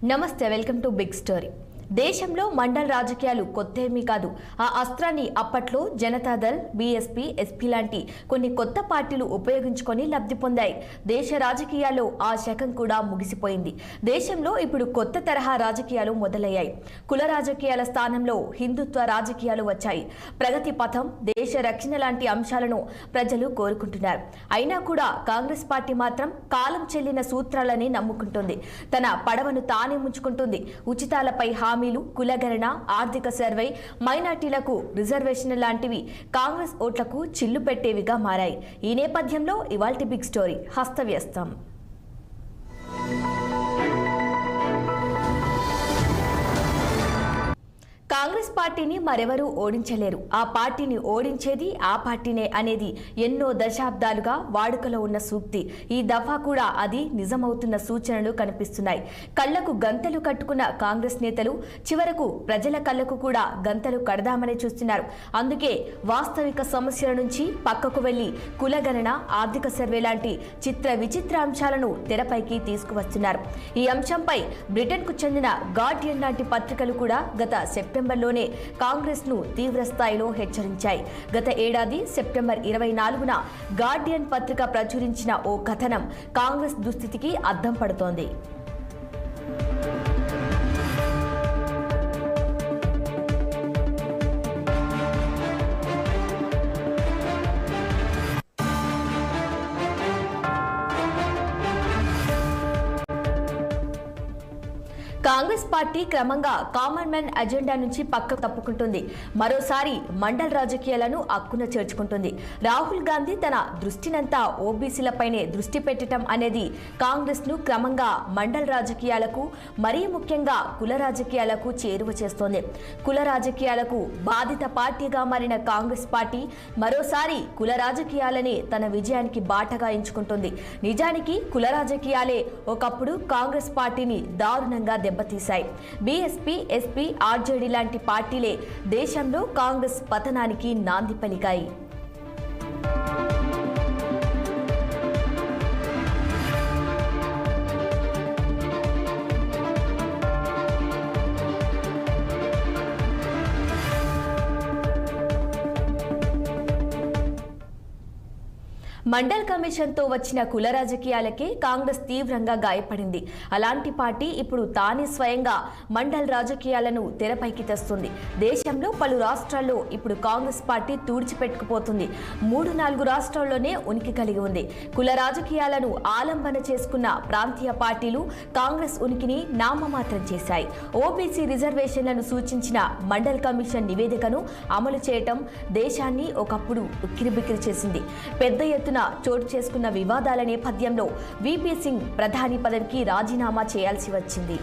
నమస్తే, welcome to big story. దేశంలో మండల్ రాజకీయాలు కొత్తేమీ కాదు. ఆ అస్త్రాన్ని అప్పట్లో జనతాదళ్, బీఎస్పీ, ఎస్పీ లాంటి కొన్ని కొత్త పార్టీలు ఉపయోగించుకొని లబ్ధి పొందాయి. దేశ రాజకీయాల్లో ఆ శకం కూడా ముగిసిపోయింది. దేశంలో ఇప్పుడు కొత్త తరహా రాజకీయాలు మొదలయ్యాయి. కుల రాజకీయాల స్థానంలో హిందుత్వ రాజకీయాలు వచ్చాయి. ప్రగతి పథం, దేశ రక్షణ లాంటి అంశాలను ప్రజలు కోరుకుంటున్నారు. అయినా కూడా కాంగ్రెస్ పార్టీ మాత్రం కాలం చెల్లిన సూత్రాలని నమ్ముకుంటుంది. తన పడవను తానే ముంచుకుంటుంది. ఉచితాలపై హామీలు, కులగణన, ఆర్థిక సర్వే, మైనార్టీలకు రిజర్వేషన్ లాంటివి కాంగ్రెస్ ఓట్లకు చిల్లు పెట్టేవిగా మారాయి. ఈ నేపథ్యంలో ఇవాల్టి బిగ్ స్టోరీ హస్తవ్యస్తం. కాంగ్రెస్ పార్టీని మరెవరూ ఓడించలేరు. ఆ పార్టీని ఓడించేది ఆ పార్టీనే అనేది ఎన్నో దశాబ్దాలుగా వాడుకలో ఉన్న సూక్తి. ఈ దఫా కూడా అది నిజమవుతున్న సూచనలు కనిపిస్తున్నాయి. కళ్లకు గంతలు కట్టుకున్న కాంగ్రెస్ నేతలు చివరకు ప్రజల కళ్లకు కూడా గంతలు కడదామని చూస్తున్నారు. అందుకే వాస్తవిక సమస్యల నుంచి పక్కకు వెళ్లి కులగణన, ఆర్థిక సర్వే లాంటి చిత్ర విచిత్ర అంశాలను తెరపైకి తీసుకువస్తున్నారు. ఈ అంశంపై బ్రిటన్కు చెందిన గార్డియన్ లాంటి పత్రికలు కూడా గత సెప్టెంబర్లోనే కాంగ్రెస్ ను తీవ్ర స్థాయిలో హెచ్చరించాయి. గత ఏడాది సెప్టెంబర్ 24న గార్డియన్ పత్రిక ప్రచురించిన ఓ కథనం కాంగ్రెస్ దుస్థితికి అద్దం పడుతోంది. కాంగ్రెస్ పార్టీ క్రమంగా కామన్ మ్యాన్ అజెండా నుంచి పక్కకు తప్పుకుంటుంది. మరోసారి మండల్ రాజకీయాలను అక్కున చేర్చుకుంటుంది. రాహుల్ గాంధీ తన దృష్టినంతా ఓబీసీలపైనే దృష్టి పెట్టడం అనేది కాంగ్రెస్ ను క్రమంగా మండల్ రాజకీయాలకు, మరీ ముఖ్యంగా కుల రాజకీయాలకు చేరువ చేస్తోంది. కుల రాజకీయాలకు బాధిత పార్టీగా మారిన కాంగ్రెస్ పార్టీ మరోసారి కుల రాజకీయాలనే తన విజయానికి బాటగా ఎంచుకుంటుంది. నిజానికి కుల రాజకీయాలే ఒకప్పుడు కాంగ్రెస్ పార్టీని దారుణంగా దెబ్బతీశాయి. బీఎస్పీ, ఎస్పీ, ఆర్జేడీ లాంటి పార్టీలే దేశంలో కాంగ్రెస్ పతనానికి నాంది పలికాయి. మండల్ కమిషన్ తో వచ్చిన కుల రాజకీయాలకే కాంగ్రెస్ తీవ్రంగా గాయపడింది. అలాంటి పార్టీ ఇప్పుడు తానే స్వయంగా మండల్ రాజకీయాలను తెరపైకి తెస్తుంది. దేశంలో పలు రాష్ట్రాల్లో ఇప్పుడు కాంగ్రెస్ పార్టీ తుడిచిపెట్టుకుపోతుంది. 3-4 రాష్ట్రాల్లోనే ఉనికి కలిగి ఉంది. కుల రాజకీయాలను ఆలంబన చేసుకున్న ప్రాంతీయ పార్టీలు కాంగ్రెస్ ఉనికిని నామమాత్రం చేశాయి. ఓబీసీ రిజర్వేషన్లను సూచించిన మండల్ కమిషన్ నివేదికను అమలు చేయటం దేశాన్ని ఒకప్పుడు ఉక్కిరిబిక్కిరి చేసింది. పెద్ద ఎత్తున చోటు చేసుకున్న వివాదాల నేపథ్యంలో వీపీ సింగ్ ప్రధాని పదవికి రాజీనామా చేయాల్సి వచ్చింది.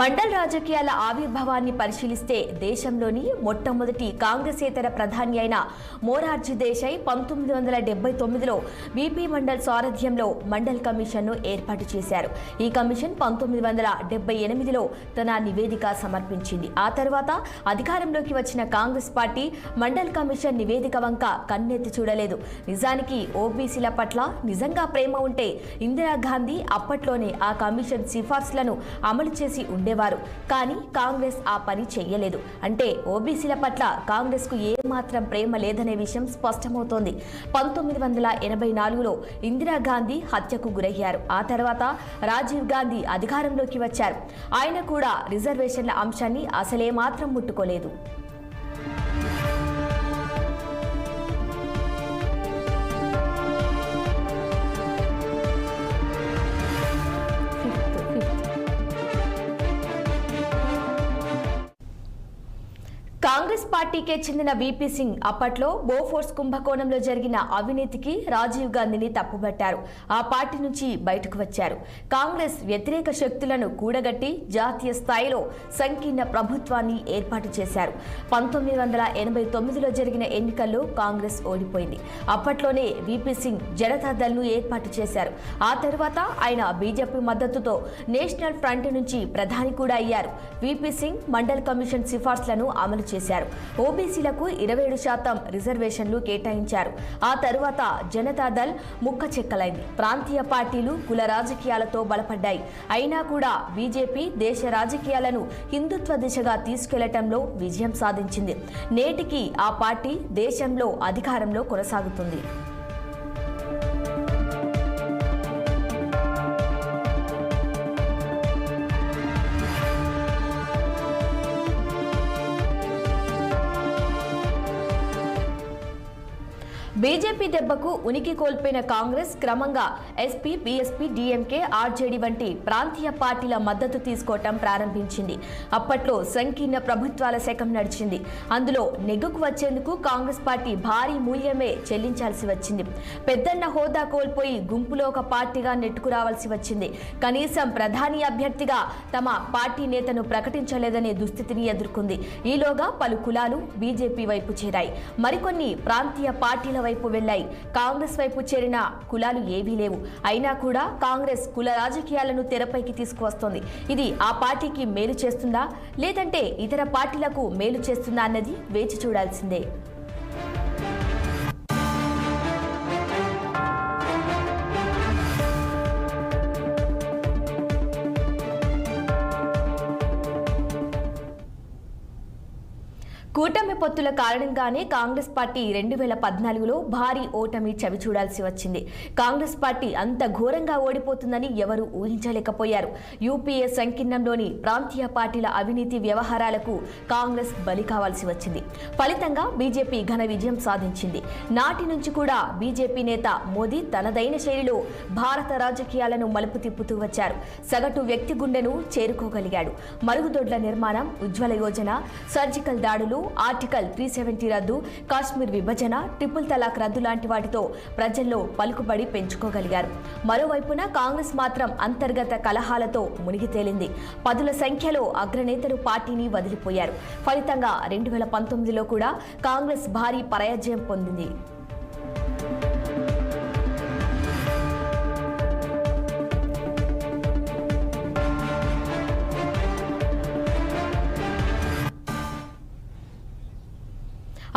మండల్ రాజకీయాల ఆవిర్భావాన్ని పరిశీలిస్తే దేశంలోని మొట్టమొదటి కాంగ్రెసేతర ప్రధాని అయిన మొరార్జీ దేశాయ్ 1979లో వీపీ మండల్ సారథ్యంలో మండల్ కమిషన్ను ఏర్పాటు చేశారు. ఈ కమిషన్ 1978లో తన నివేదిక సమర్పించింది. ఆ తర్వాత అధికారంలోకి వచ్చిన కాంగ్రెస్ పార్టీ మండల్ కమిషన్ నివేదిక వంక కన్నెత్తి చూడలేదు. నిజానికి ఓబీసీల పట్ల నిజంగా ప్రేమ ఉంటే ఇందిరాగాంధీ అప్పట్లోనే ఆ కమిషన్ సిఫార్సులను అమలు చేసి ఉండేవారు. కానీ కాంగ్రెస్ ఆ పని చెయ్యలేదు. అంటే ఓబీసీల పట్ల కాంగ్రెస్ కు ఏమాత్రం ప్రేమ లేదనే విషయం స్పష్టమవుతోంది. 1984లో ఇందిరాగాంధీ హత్యకు గురయ్యారు. ఆ తర్వాత రాజీవ్ గాంధీ అధికారంలోకి వచ్చారు. ఆయన కూడా రిజర్వేషన్ల అంశాన్ని అసలేమాత్రం ముట్టుకోలేదు. కాంగ్రెస్ కాంగ్రెస్ పార్టీకే చెందిన వీపీ సింగ్ అప్పట్లో బోఫోర్స్ కుంభకోణంలో జరిగిన అవినీతికి రాజీవ్ గాంధీని తప్పుబట్టారు. ఆ పార్టీ నుంచి బయటకు వచ్చారు. కాంగ్రెస్ వ్యతిరేక శక్తులను కూడగట్టి జాతీయ స్థాయిలో సంకీర్ణ ప్రభుత్వాన్ని ఏర్పాటు చేశారు. 1989లో జరిగిన ఎన్నికల్లో కాంగ్రెస్ ఓడిపోయింది. అప్పట్లోనే వీపీ సింగ్ జనతా దళ్ను ఏర్పాటు చేశారు. ఆ తర్వాత ఆయన బీజేపీ మద్దతుతో నేషనల్ ఫ్రంట్ నుంచి ప్రధాని కూడా అయ్యారు. వీపీ సింగ్ మండల్ కమిషన్ సిఫార్సులను అమలు చేశారు. ఓబీసీలకు 27% రిజర్వేషన్లు కేటాయించారు. ఆ తరువాత జనతా దళ్ ముక్క చెక్కలైంది. ప్రాంతీయ పార్టీలు కుల రాజకీయాలతో బలపడ్డాయి. అయినా కూడా బీజేపీ దేశ రాజకీయాలను హిందుత్వ దిశగా తీసుకెళ్లటంలో విజయం సాధించింది. నేటికి ఆ పార్టీ దేశంలో అధికారంలో కొనసాగుతుంది. బీజేపీ దెబ్బకు ఉనికి కోల్పోయిన కాంగ్రెస్ క్రమంగా ఎస్పీ, బీఎస్పీ, డీఎంకే, ఆర్జేడీ వంటి ప్రాంతీయ పార్టీల మద్దతు తీసుకోవటం ప్రారంభించింది. అప్పట్లో సంకీర్ణ ప్రభుత్వాల శకం నడిచింది. అందులో నెగ్గుకు వచ్చేందుకు కాంగ్రెస్ పార్టీ భారీ మూల్యమే చెల్లించాల్సి వచ్చింది. పెద్దన్న హోదా కోల్పోయి గుంపులో ఒక పార్టీగా నెట్టుకురావాల్సి వచ్చింది. కనీసం ప్రధాని అభ్యర్థిగా తమ పార్టీ నేతను ప్రకటించలేదనే దుస్థితిని ఎదుర్కొంది. ఈలోగా పలు కులాలు బీజేపీ వైపు చేరాయి. మరికొన్ని ప్రాంతీయ పార్టీల వైపు వెళ్లాయి. కాంగ్రెస్ వైపు చేరిన కులాలు ఏవీ లేవు. అయినా కూడా కాంగ్రెస్ కుల రాజకీయాలను తెరపైకి తీసుకువస్తోంది. ఇది ఆ పార్టీకి మేలు చేస్తుందా, లేదంటే ఇతర పార్టీలకు మేలు చేస్తుందా అన్నది వేచి చూడాల్సిందే. కూటమి పొత్తుల కారణంగానే కాంగ్రెస్ పార్టీ 2014లో భారీ ఓటమి చవిచూడాల్సి వచ్చింది. కాంగ్రెస్ పార్టీ అంత ఘోరంగా ఓడిపోతుందని ఎవరూ ఊహించలేకపోయారు. యూపీఏ సంకీర్ణంలోని ప్రాంతీయ పార్టీల అవినీతి వ్యవహారాలకు కాంగ్రెస్ బలి కావాల్సి వచ్చింది. ఫలితంగా బీజేపీ ఘన విజయం సాధించింది. నాటి నుంచి కూడా బీజేపీ నేత మోదీ తనదైన శైలిలో భారత రాజకీయాలను మలుపు తిప్పుతూ వచ్చారు. సగటు వ్యక్తి గుండెను చేరుకోగలిగాడు. మరుగుదొడ్ల నిర్మాణం, ఉజ్వల యోజన, సర్జికల్ దాడులు, ఆర్టికల్ 370 రద్దు, కాశ్మీర్ విభజన, ట్రిపుల్ తలాక్ రద్దు లాంటి వాటితో ప్రజల్లో పలుకుబడి పెంచుకోగలిగారు. మరోవైపున కాంగ్రెస్ మాత్రం అంతర్గత కలహాలతో మునిగి తేలింది. పదుల సంఖ్యలో అగ్రనేతలు పార్టీని వదిలిపోయారు. ఫలితంగా 2019లో కూడా కాంగ్రెస్ భారీ పరాజయం పొందింది.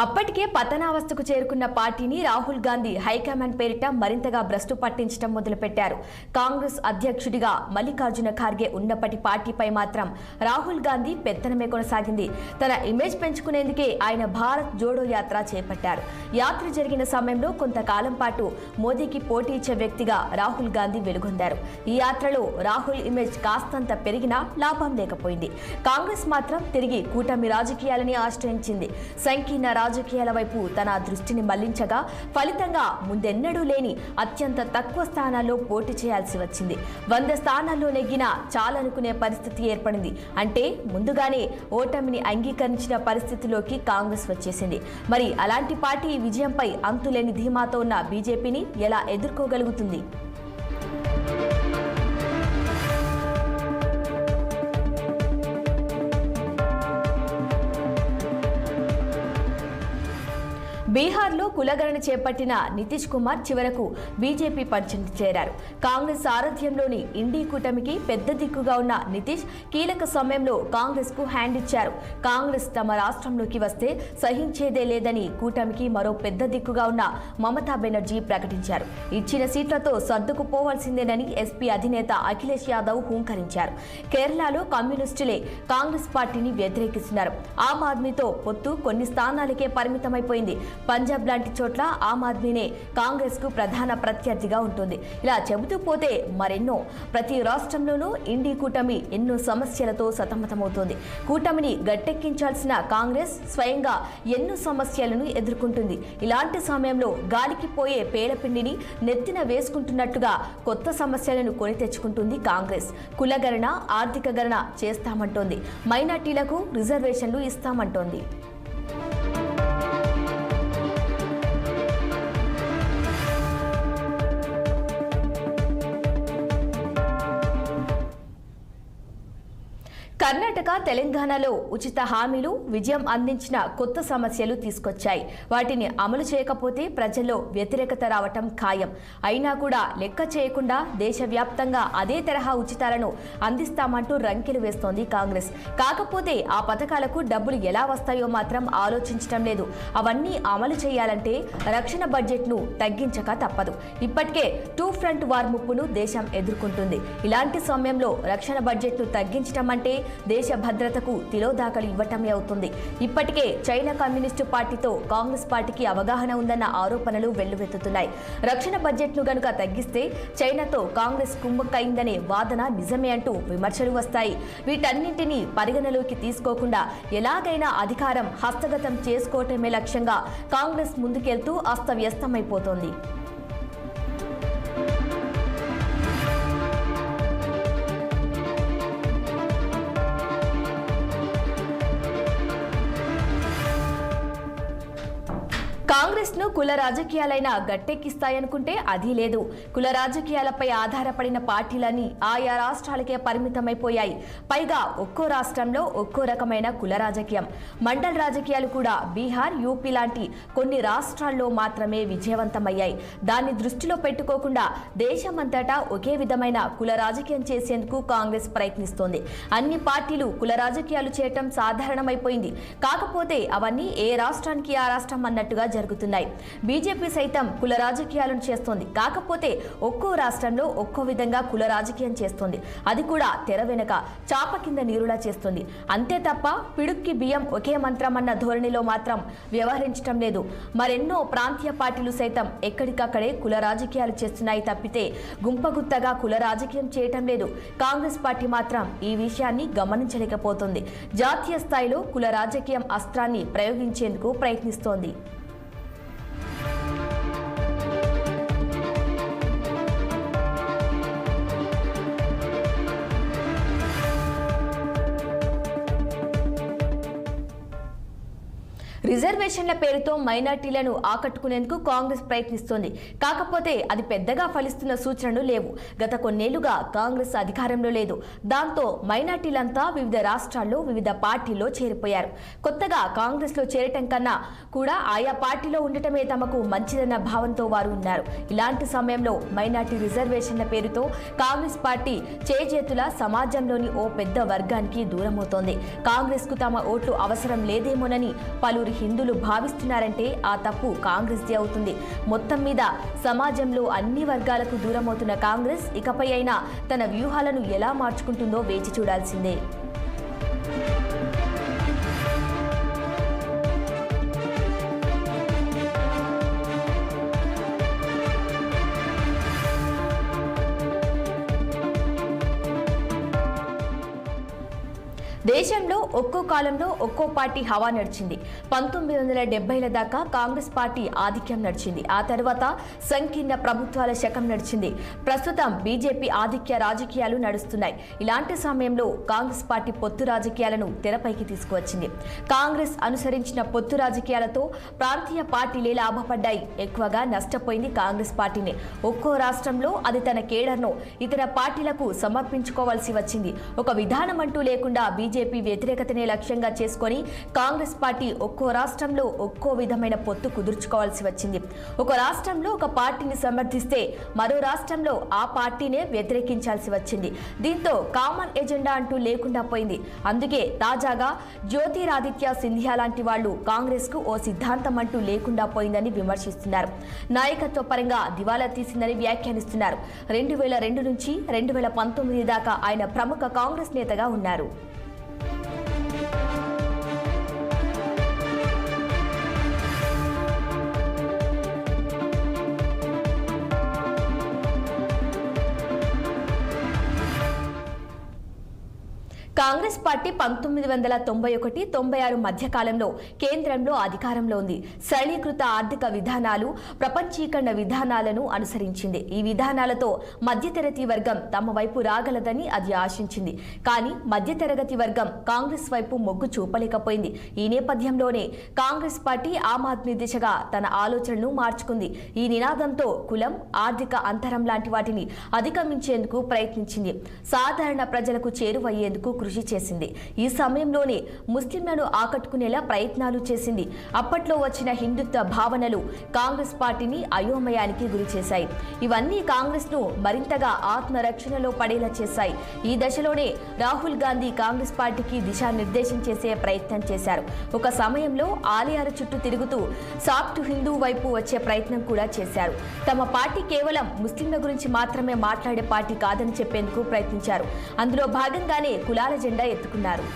అప్పటికే పతనావస్థకు చేరుకున్న పార్టీని రాహుల్ గాంధీ హైకమాండ్ పేరిట మరింతగా భ్రష్టు పట్టించడం మొదలుపెట్టారు. కాంగ్రెస్ అధ్యక్షుడిగా మల్లికార్జున ఖార్గే ఉన్నప్పటి పార్టీపై మాత్రం రాహుల్ గాంధీ పెత్తనమే కొనసాగింది. తన ఇమేజ్ పెంచుకునేందుకే ఆయన భారత్ జోడో యాత్ర చేపట్టారు. యాత్ర జరిగిన సమయంలో కొంతకాలం పాటు మోదీకి పోటీ ఇచ్చే వ్యక్తిగా రాహుల్ గాంధీ వెలుగొందారు. ఈ యాత్రలో రాహుల్ ఇమేజ్ కాస్తంత పెరిగినా లాభం లేకపోయింది. కాంగ్రెస్ మాత్రం తిరిగి కూటమి రాజకీయాలని ఆశ్రయించింది. సంకీర్ణ రాజకీయాల వైపు తన దృష్టిని మళ్లించగా ఫలితంగా ముందెన్నడూ లేని అత్యంత తక్కువ స్థానాల్లో పోటీ చేయాల్సి వచ్చింది. 100 స్థానాల్లో నెగ్గినా చాలనుకునే పరిస్థితి ఏర్పడింది. అంటే ముందుగానే ఓటమిని అంగీకరించిన పరిస్థితిలోకి కాంగ్రెస్ వచ్చేసింది. మరి అలాంటి పార్టీ విజయంపై అంతులేని ధీమాతో ఉన్న బీజేపీని ఎలా ఎదుర్కోగలుగుతుంది? బీహార్లో కులగణన చేపట్టిన నితీష్ కుమార్ చివరకు బీజేపీ పంచెంటి చేరారు. కాంగ్రెస్ సారథ్యంలోని ఇండీ కూటమికి పెద్ద దిక్కుగా ఉన్న నితీష్ కీలక సమయంలో కాంగ్రెస్ కు హ్యాండ్ ఇచ్చారు. కాంగ్రెస్ తమ రాష్ట్రంలోకి వస్తే సహించేదే లేదని కూటమికి మరో పెద్ద దిక్కుగా ఉన్న మమతా బెనర్జీ ప్రకటించారు. ఇచ్చిన సీట్లతో సర్దుకుపోవాల్సిందేనని ఎస్పీ అధినేత అఖిలేష్ యాదవ్ హూంకరించారు. కేరళలో కమ్యూనిస్టులే కాంగ్రెస్ పార్టీని వ్యతిరేకిస్తున్నారు. ఆమ్ ఆద్మీతో పొత్తు కొన్ని స్థానాలకే పరిమితమైపోయింది. పంజాబ్ లాంటి చోట్ల ఆమ్ ఆద్మీనే కాంగ్రెస్ కు ప్రధాన ప్రత్యర్థిగా ఉంటుంది. ఇలా చెబుతూ పోతే మరెన్నో. ప్రతి రాష్ట్రంలోనూ ఇండీ కూటమి ఎన్నో సమస్యలతో సతమతమవుతోంది. కూటమిని గట్టెక్కించాల్సిన కాంగ్రెస్ స్వయంగా ఎన్నో సమస్యలను ఎదుర్కొంటుంది. ఇలాంటి సమయంలో గాలికి పోయే పేలపిండిని నెత్తిన వేసుకుంటున్నట్టుగా కొత్త సమస్యలను కొని తెచ్చుకుంటుంది కాంగ్రెస్. కులగణన, ఆర్థిక గణన చేస్తామంటోంది. మైనార్టీలకు రిజర్వేషన్లు ఇస్తామంటోంది. కర్ణాటక, తెలంగాణలో ఉచిత హామీలు విజయం అందించిన కొత్త సమస్యలు తీసుకొచ్చాయి. వాటిని అమలు చేయకపోతే ప్రజల్లో వ్యతిరేకత రావటం ఖాయం. అయినా కూడా లెక్క చేయకుండా దేశవ్యాప్తంగా అదే తరహా ఉచితాలను అందిస్తామంటూ రంకెలు వేస్తోంది కాంగ్రెస్. కాకపోతే ఆ పథకాలకు డబ్బులు ఎలా వస్తాయో మాత్రం ఆలోచించటం లేదు. అవన్నీ అమలు చేయాలంటే రక్షణ బడ్జెట్ను తగ్గించక తప్పదు. ఇప్పటికే టూ ఫ్రంట్ వార్ ముప్పును దేశం ఎదుర్కొంటుంది. ఇలాంటి సమయంలో రక్షణ బడ్జెట్ను తగ్గించడం అంటే దేశ భద్రతకు తిలోదాకలు ఇవ్వటమే అవుతుంది. ఇప్పటికే చైనా కమ్యూనిస్టు పార్టీతో కాంగ్రెస్ పార్టీకి అవగాహన ఉందన్న ఆరోపణలు వెల్లువెత్తుతున్నాయి. రక్షణ బడ్జెట్ను గనుక తగ్గిస్తే చైనాతో కాంగ్రెస్ కుమ్మక్కైందనే వాదన నిజమే అంటూ విమర్శలు వస్తాయి. వీటన్నింటినీ పరిగణలోకి తీసుకోకుండా ఎలాగైనా అధికారం హస్తగతం చేసుకోవటమే లక్ష్యంగా కాంగ్రెస్ ముందుకెళ్తూ అస్తవ్యస్తమైపోతోంది. కాంగ్రెస్ ను కుల రాజకీయాలైనా గట్టెక్కిస్తాయనుకుంటే అది లేదు. కుల రాజకీయాలపై ఆధారపడిన పార్టీలన్నీ ఆయా రాష్ట్రాలకే పరిమితమైపోయాయి. పైగా ఒక్కో రాష్ట్రంలో ఒక్కో రకమైన కుల రాజకీయం. మండల్ రాజకీయాలు కూడా బీహార్, యూపీ లాంటి కొన్ని రాష్ట్రాల్లో మాత్రమే విజయవంతమయ్యాయి. దాన్ని దృష్టిలో పెట్టుకోకుండా దేశమంతటా ఒకే విధమైన కుల రాజకీయం చేసేందుకు కాంగ్రెస్ ప్రయత్నిస్తోంది. అన్ని పార్టీలు కుల రాజకీయాలు చేయటం సాధారణమైపోయింది. కాకపోతే అవన్నీ ఏ రాష్ట్రానికి ఆ రాష్ట్రం అన్నట్టుగా జరుగుతున్నాయి. బీజేపీ సైతం కుల రాజకీయాలను చేస్తోంది. కాకపోతే ఒక్కో రాష్ట్రంలో ఒక్కో విధంగా కుల రాజకీయం చేస్తోంది. అది కూడా తెర వెనుక చాప కింద నీరులా చేస్తుంది. అంతే తప్ప పిడుక్కి బియ్యం ఒకే మంత్రం అన్న ధోరణిలో మాత్రం వ్యవహరించడం లేదు. మరెన్నో ప్రాంతీయ పార్టీలు సైతం ఎక్కడికక్కడే కుల రాజకీయాలు చేస్తున్నాయి తప్పితే గుంపగుత్తగా కుల రాజకీయం చేయటం లేదు. కాంగ్రెస్ పార్టీ మాత్రం ఈ విషయాన్ని గమనించలేకపోతుంది. జాతీయ స్థాయిలో కుల రాజకీయం అస్త్రాన్ని ప్రయోగించేందుకు ప్రయత్నిస్తోంది. రిజర్వేషన్ల పేరుతో మైనార్టీలను ఆకట్టుకునేందుకు కాంగ్రెస్ ప్రయత్నిస్తోంది. కాకపోతే అది పెద్దగా ఫలిస్తున్న సూచనలు లేవు. గత కొన్నేళ్లుగా కాంగ్రెస్ అధికారంలో లేదు. దాంతో మైనార్టీలంతా వివిధ రాష్ట్రాల్లో వివిధ పార్టీల్లో చేరిపోయారు. కొత్తగా కాంగ్రెస్లో చేరటం కన్నా కూడా ఆయా పార్టీలో ఉండటమే తమకు మంచిదన్న భావంతో వారు ఉన్నారు. ఇలాంటి సమయంలో మైనార్టీ రిజర్వేషన్ల పేరుతో కాంగ్రెస్ పార్టీ చేజేతుల సమాజంలోని ఓ పెద్ద వర్గానికి దూరమవుతోంది. కాంగ్రెస్ కు తమ ఓట్లు అవసరం లేదేమోనని పలువురు హిందువులు భావిస్తున్నారంటే ఆ తప్పు కాంగ్రెస్ది అవుతుంది. మొత్తం మీద సమాజంలో అన్ని వర్గాలకు దూరమవుతున్న కాంగ్రెస్ ఇకపై అయినా తన వ్యూహాలను ఎలా మార్చుకుంటుందో వేచి చూడాల్సిందే. దేశంలో ఒక్కో కాలంలో ఒక్కో పార్టీ హవా నడిచింది. 1970ల దాకా కాంగ్రెస్ పార్టీ ఆధిక్యం నడిచింది. ఆ తర్వాత సంకీర్ణ ప్రభుత్వాల శకం నడిచింది. ప్రస్తుతం బీజేపీ ఆధిక్య రాజకీయాలు నడుస్తున్నాయి. ఇలాంటి సమయంలో కాంగ్రెస్ పార్టీ పొత్తు రాజకీయాలను తెరపైకి తీసుకువచ్చింది. కాంగ్రెస్ అనుసరించిన పొత్తు రాజకీయాలతో ప్రాంతీయ పార్టీలే లాభపడ్డాయి. ఎక్కువగా నష్టపోయింది కాంగ్రెస్ పార్టీనే. ఒక్కో రాష్ట్రంలో అది తన కేడర్ను ఇతర పార్టీలకు సమర్పించుకోవాల్సి వచ్చింది. ఒక విధానం అంటూ లేకుండా బీజేపీ వ్యతిరేకతనే లక్ష్యంగా చేసుకొని కాంగ్రెస్ పార్టీ ఒక్కో రాష్ట్రంలో ఒక్కో విధమైన పొత్తు కుదుర్చుకోవాల్సి వచ్చింది. ఒక రాష్ట్రంలో ఒక పార్టీని సమర్థిస్తే మరో రాష్ట్రంలో ఆ పార్టీనే వ్యతిరేకించాల్సి వచ్చింది. దీంతో కామన్ ఎజెండా అంటూ లేకుండా పోయింది. అందుకే తాజాగా జ్యోతిరాదిత్య సింధియా లాంటి వాళ్లు కాంగ్రెస్ కు ఓ సిద్ధాంతం అంటూ లేకుండా పోయిందని విమర్శిస్తున్నారు. నాయకత్వ పరంగా దివాలా తీసిందని వ్యాఖ్యానిస్తున్నారు. 2002 నుంచి 2019 దాకా ఆయన ప్రముఖ కాంగ్రెస్ నేతగా ఉన్నారు. కాంగ్రెస్ పార్టీ 1991-96 మధ్యకాలంలో కేంద్రంలో అధికారంలో ఉంది. సరళీకృత ఆర్థిక విధానాలు, ప్రపంచీకరణ విధానాలను అనుసరించింది. ఈ విధానాలతో మధ్యతరగతి వర్గం తమ వైపు రాగలదని అది ఆశించింది. కానీ మధ్యతరగతి వర్గం కాంగ్రెస్ వైపు మొగ్గు చూపలేకపోయింది. ఈ నేపథ్యంలోనే కాంగ్రెస్ పార్టీ ఆమ్ ఆద్మీ దిశగా తన ఆలోచనను మార్చుకుంది. ఈ నినాదంతో కులం, ఆర్థిక అంతరం లాంటి వాటిని అధిగమించేందుకు ప్రయత్నించింది. సాధారణ ప్రజలకు చేరువయ్యేందుకు కృషి చేసింది. ఈ సమయంలోనే ముస్లింలను ఆకట్టుకునేలా ప్రయత్నాలు చేసింది. అప్పట్లో వచ్చిన హిందుత్వ భావనలు కాంగ్రెస్ పార్టీని అయోమయానికి గురి చేశాయి. ఇవన్నీ కాంగ్రెస్ ను మరింతగా ఆత్మరక్షణలో పడేలా చేశాయి. ఈ దశలోనే రాహుల్ గాంధీ కాంగ్రెస్ పార్టీకి దిశానిర్దేశం చేసే ప్రయత్నం చేశారు. ఒక సమయంలో ఆలయాల చుట్టూ తిరుగుతూ సాఫ్ట్ హిందూ వైపు వచ్చే ప్రయత్నం కూడా చేశారు. తమ పార్టీ కేవలం ముస్లింల గురించి మాత్రమే మాట్లాడే పార్టీ కాదని చెప్పేందుకు ప్రయత్నించారు. అందులో భాగంగానే కులాల జెండా ఎత్తుకున్నారు.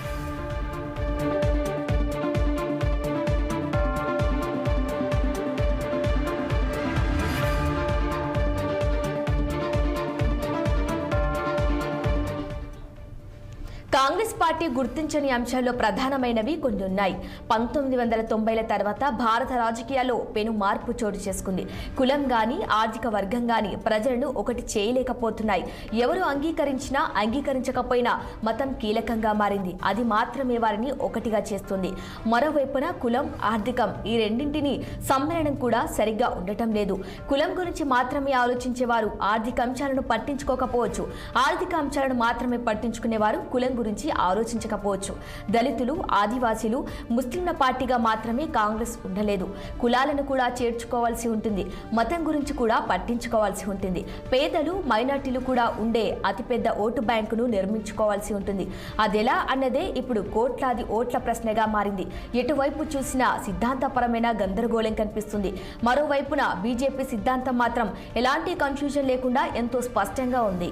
కాంగ్రెస్ పార్టీ గుర్తించని అంశాల్లో ప్రధానమైనవి కొన్ని ఉన్నాయి. 1990ల తర్వాత భారత రాజకీయాల్లో పెను మార్పు చోటు చేసుకుంది. కులం గాని ఆర్థిక వర్గం గాని ప్రజలను ఒకటి చేయలేకపోతున్నాయి. ఎవరు అంగీకరించినా అంగీకరించకపోయినా మతం కీలకంగా మారింది. అది మాత్రమే వారిని ఒకటిగా చేస్తుంది. మరోవైపున కులం ఆర్థికం ఈ రెండింటినీ సమ్మేళనం కూడా సరిగ్గా ఉండటం లేదు. కులం గురించి మాత్రమే ఆలోచించేవారు ఆర్థిక అంశాలను పట్టించుకోకపోవచ్చు. ఆర్థిక అంశాలను మాత్రమే పట్టించుకునేవారు కులం గురించి ఆలోచించకపోవచ్చు. దళితులు, ఆదివాసీలు, ముస్లింల పార్టీగా మాత్రమే కాంగ్రెస్ ఉండలేదు. కులాలను కూడా చేర్చుకోవాల్సి ఉంటుంది. మతం గురించి కూడా పట్టించుకోవాల్సి ఉంటుంది. పేదలు, మైనార్టీలు కూడా ఉండే అతిపెద్ద ఓటు బ్యాంకును నిర్మించుకోవాల్సి ఉంటుంది. అదెలా అన్నదే ఇప్పుడు కోట్లాది ఓట్ల ప్రశ్నగా మారింది. ఎటువైపు చూసినా సిద్ధాంతపరమైన గందరగోళం కనిపిస్తుంది. మరోవైపున బీజేపీ సిద్ధాంతం మాత్రం ఎలాంటి కన్ఫ్యూజన్ లేకుండా ఎంతో స్పష్టంగా ఉంది.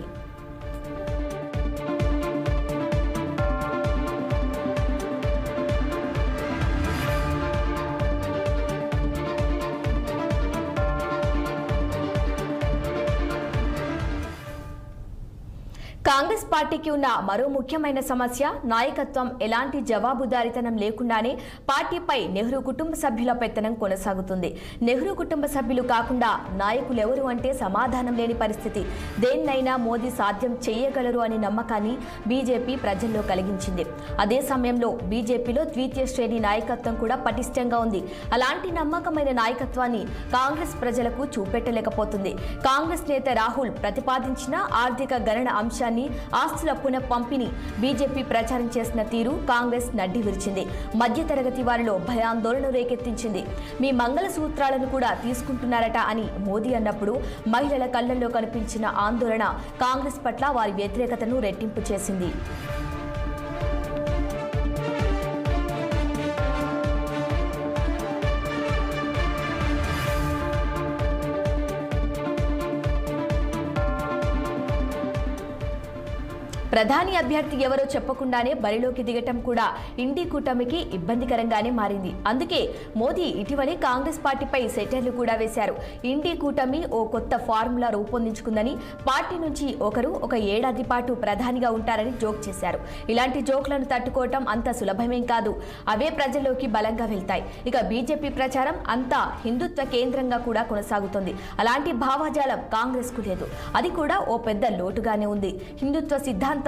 కాంగ్రెస్ పార్టీకి ఉన్న మరో ముఖ్యమైన సమస్య నాయకత్వం. ఎలాంటి జవాబుదారీతనం లేకుండానే పార్టీపై నెహ్రూ కుటుంబ సభ్యుల పెత్తనం కొనసాగుతుంది. నెహ్రూ కుటుంబ సభ్యులు కాకుండా నాయకులెవరు అంటే సమాధానం లేని పరిస్థితి. దేన్నైనా మోదీ సాధ్యం చేయగలరు అనే నమ్మకాన్ని బీజేపీ ప్రజల్లో కలిగించింది. అదే సమయంలో బీజేపీలో ద్వితీయ శ్రేణి నాయకత్వం కూడా పటిష్టంగా ఉంది. అలాంటి నమ్మకమైన నాయకత్వాన్ని కాంగ్రెస్ ప్రజలకు చూపెట్టలేకపోతుంది. కాంగ్రెస్ నేత రాహుల్ ప్రతిపాదించిన ఆర్థిక గణన అంశాన్ని ఆస్తుల పునః పంపిణీ బీజేపీ ప్రచారం చేసిన తీరు కాంగ్రెస్ నడ్డి విరిచింది. మధ్యతరగతి వారిలో భయాందోళన రేకెత్తించింది. మీ మంగళ సూత్రాలను కూడా తీసుకుంటున్నారట అని మోదీ అన్నప్పుడు మహిళల కళ్లల్లో కనిపించిన ఆందోళన కాంగ్రెస్ పట్ల వారి వ్యతిరేకతను రెట్టింపు చేసింది. ప్రధాని అభ్యర్థి ఎవరో చెప్పకుండానే బరిలోకి దిగటం కూడా ఇండి కూటమికి ఇబ్బందికరంగానే మారింది. అందుకే మోదీ ఇటీవలే కాంగ్రెస్ పార్టీపై సెటైర్లు కూడా వేశారు. ఇండి కూటమి ఓ కొత్త ఫార్ములా రూపొందించుకుందని, పార్టీ నుంచి ఒకరు ఒక ఏడాది పాటు ప్రధానిగా ఉంటారని జోక్ చేశారు. ఇలాంటి జోక్లను తట్టుకోవటం అంత సులభమేం కాదు. అవే ప్రజల్లోకి బలంగా వెళ్తాయి. ఇక బీజేపీ ప్రచారం అంతా హిందుత్వ కేంద్రంగా కూడా కొనసాగుతుంది. అలాంటి భావజాలం కాంగ్రెస్ కు లేదు. అది కూడా ఓ పెద్ద లోటుగానే ఉంది. హిందుత్వ సిద్ధాంతంతో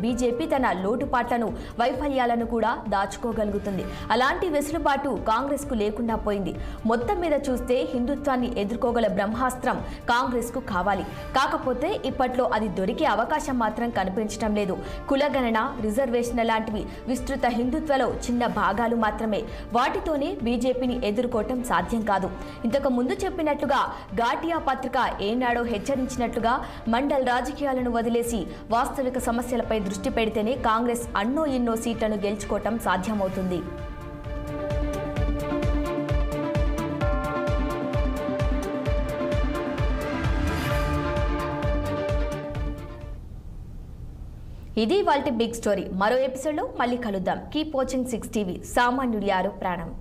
బీజేపీ తన లోటుపాట్లను, వైఫల్యాలను కూడా దాచుకోగలుగుతుంది. అలాంటి వెసులుబాటు కాంగ్రెస్ కు లేకుండా పోయింది. మొత్తం మీద చూస్తే హిందుత్వాన్ని ఎదుర్కోగల బ్రహ్మాస్త్రం కాంగ్రెస్ కు కావాలి. కాకపోతే ఇప్పట్లో అది దొరికే అవకాశం మాత్రం కనిపించడం లేదు. కులగణన, రిజర్వేషన్ లాంటివి విస్తృత హిందుత్వలో చిన్న భాగాలు మాత్రమే. వాటితోనే బీజేపీని ఎదుర్కోవటం సాధ్యం కాదు. ఇంతకు ముందు చెప్పినట్లుగా ఘాటియా పత్రిక ఏనాడో హెచ్చరించినట్లుగా మండల్ రాజకీయాలను వదిలేసి వాస్తవిక సమస్యలపై దృష్టి పెడితేనే కాంగ్రెస్ అన్నో ఎన్నో సీట్లను గెలుచుకోవటం సాధ్యమవుతుంది. ఇది ఇవాల్టి బిగ్ స్టోరీ. మరో ఎపిసోడ్లో మళ్ళీ కలుద్దాం. Keep watching 6 TV. సామాన్యుడి ఆరో ప్రాణం.